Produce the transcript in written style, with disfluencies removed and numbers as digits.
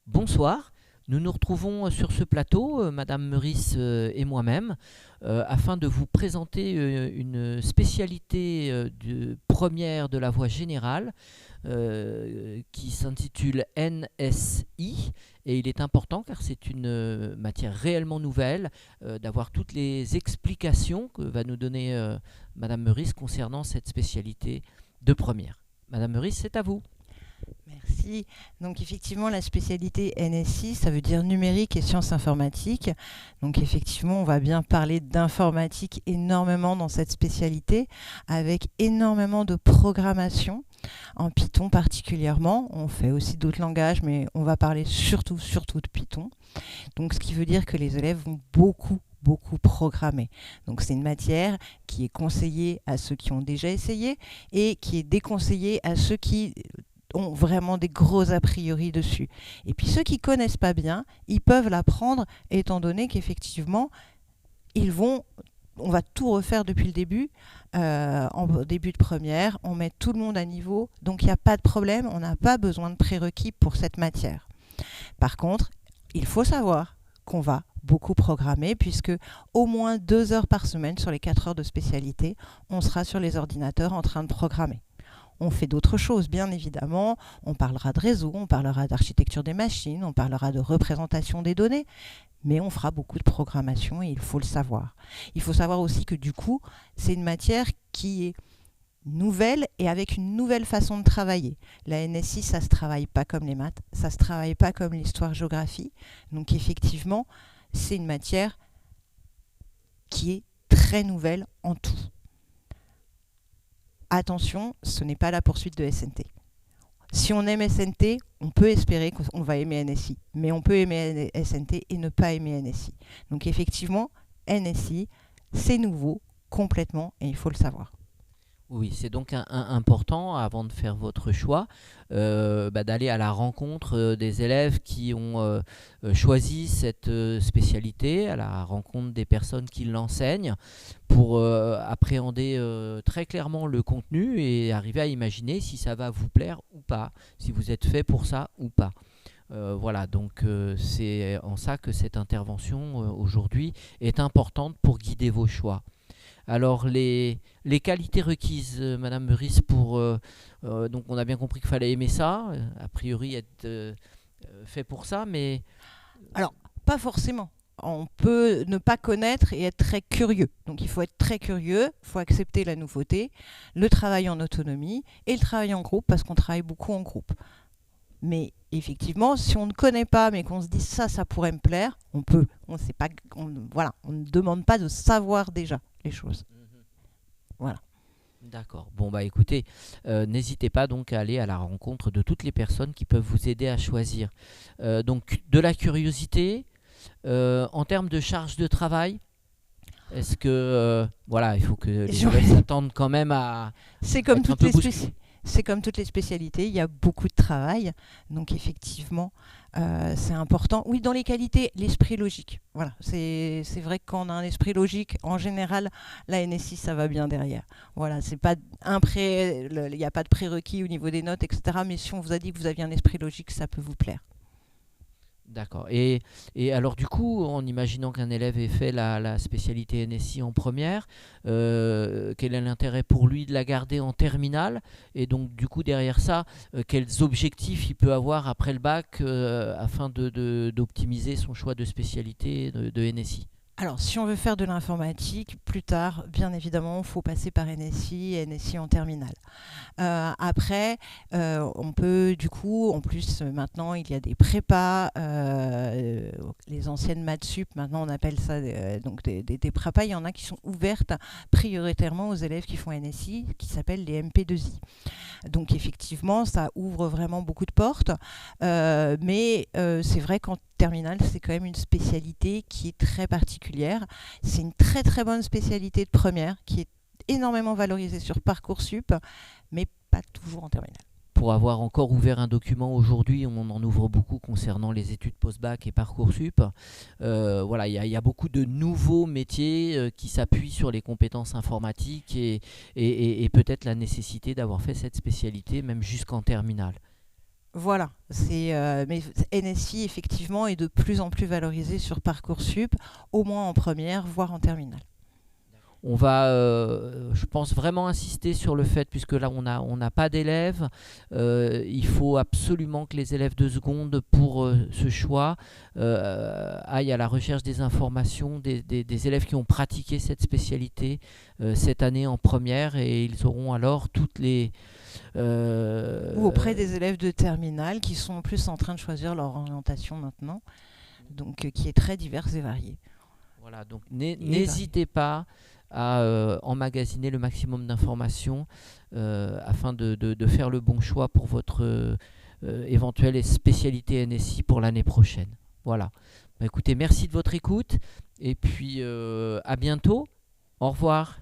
Bonsoir, nous nous retrouvons sur ce plateau, Madame Meurice et moi-même, afin de vous présenter une spécialité première de la voie générale qui s'intitule NSI. Et il est important, car c'est une matière réellement nouvelle, d'avoir toutes les explications que va nous donner Madame Meurice concernant cette spécialité de première. Madame Meurice, c'est à vous. Merci. Donc effectivement, la spécialité NSI, ça veut dire numérique et sciences informatiques. Donc effectivement, on va bien parler d'informatique énormément dans cette spécialité, avec énormément de programmation, en Python particulièrement. On fait aussi d'autres langages, mais on va parler surtout de Python. Donc ce qui veut dire que les élèves vont beaucoup programmer. Donc c'est une matière qui est conseillée à ceux qui ont déjà essayé et qui est déconseillée à ceux qui ont vraiment des gros a priori dessus. Et puis ceux qui connaissent pas bien, ils peuvent l'apprendre étant donné qu'effectivement, on va tout refaire depuis le début, en début de première, on met tout le monde à niveau, donc il n'y a pas de problème, on n'a pas besoin de prérequis pour cette matière. Par contre, il faut savoir qu'on va beaucoup programmer, puisque au moins 2 heures par semaine sur les 4 heures de spécialité, on sera sur les ordinateurs en train de programmer. On fait d'autres choses, bien évidemment. On parlera de réseau, on parlera d'architecture des machines, on parlera de représentation des données, mais on fera beaucoup de programmation et il faut le savoir. Il faut savoir aussi que du coup, c'est une matière qui est nouvelle et avec une nouvelle façon de travailler. La NSI, ça ne se travaille pas comme les maths, ça ne se travaille pas comme l'histoire-géographie. Donc effectivement, c'est une matière qui est très nouvelle en tout. Attention, ce n'est pas la poursuite de SNT. Si on aime SNT, on peut espérer qu'on va aimer NSI, mais on peut aimer SNT et ne pas aimer NSI. Donc effectivement, NSI, c'est nouveau complètement et il faut le savoir. Oui, c'est donc important, avant de faire votre choix, d'aller à la rencontre des élèves qui ont choisi cette spécialité, à la rencontre des personnes qui l'enseignent, pour appréhender très clairement le contenu et arriver à imaginer si ça va vous plaire ou pas, si vous êtes fait pour ça ou pas. Voilà, donc c'est en ça que cette intervention aujourd'hui est importante pour guider vos choix. Alors, les qualités requises, Madame Meurice, donc on a bien compris qu'il fallait aimer ça, a priori être fait pour ça, mais... Alors, pas forcément. On peut ne pas connaître et être très curieux. Donc il faut être très curieux, il faut accepter la nouveauté, le travail en autonomie et le travail en groupe, parce qu'on travaille beaucoup en groupe. Mais effectivement, si on ne connaît pas, mais qu'on se dit ça pourrait me plaire, on peut. On sait pas, voilà, on ne demande pas de savoir déjà les choses. Voilà. D'accord. Bon, bah écoutez, n'hésitez pas donc à aller à la rencontre de toutes les personnes qui peuvent vous aider à choisir. Donc, de la curiosité, en termes de charge de travail, est-ce que, voilà, il faut que les élèves s'attendent quand même à C'est comme être un toutes peu les bousculés. C'est comme toutes les spécialités, il y a beaucoup de travail. Donc effectivement, c'est important. Oui, dans les qualités, l'esprit logique. Voilà, c'est vrai que quand on a un esprit logique, en général, la NSI, ça va bien derrière. Voilà, c'est pas il n'y a pas de prérequis au niveau des notes, etc. Mais si on vous a dit que vous aviez un esprit logique, ça peut vous plaire. D'accord. Et alors du coup, en imaginant qu'un élève ait fait la spécialité NSI en première, quel est l'intérêt pour lui de la garder en terminale? Et donc du coup, derrière ça, quels objectifs il peut avoir après le bac afin d'optimiser son choix de spécialité de NSI? Alors, si on veut faire de l'informatique, plus tard, bien évidemment, il faut passer par NSI, NSI en terminale. Après, on peut, du coup, en plus, maintenant, il y a des prépas, les anciennes maths sup, maintenant on appelle ça donc des prépas. Il y en a qui sont ouvertes prioritairement aux élèves qui font NSI, qui s'appellent les MP2I. Donc, effectivement, ça ouvre vraiment beaucoup de portes. Mais c'est vrai qu'en terminale, c'est quand même une spécialité qui est très particulière. C'est une très très bonne spécialité de première qui est énormément valorisée sur Parcoursup, mais pas toujours en terminale. Pour avoir encore ouvert un document aujourd'hui, on en ouvre beaucoup concernant les études post-bac et Parcoursup. Voilà, il y a beaucoup de nouveaux métiers qui s'appuient sur les compétences informatiques et peut-être la nécessité d'avoir fait cette spécialité même jusqu'en terminale. Voilà, mais NSI effectivement est de plus en plus valorisé sur Parcoursup, au moins en première, voire en terminale. On va, je pense, vraiment insister sur le fait, puisque là on n'a pas d'élèves, il faut absolument que les élèves de seconde pour ce choix aillent à la recherche des informations des élèves qui ont pratiqué cette spécialité cette année en première, et ils auront alors toutes les... Ou auprès euh, des élèves de terminale qui sont en plus en train de choisir leur orientation maintenant, donc qui est très diverse et variée. voilà, donc Et variée. n'hésitez pas à emmagasiner le maximum d'informations afin de faire le bon choix pour votre éventuelle spécialité NSI pour l'année prochaine. Voilà. Bah, écoutez, merci de votre écoute et puis à bientôt. Au revoir.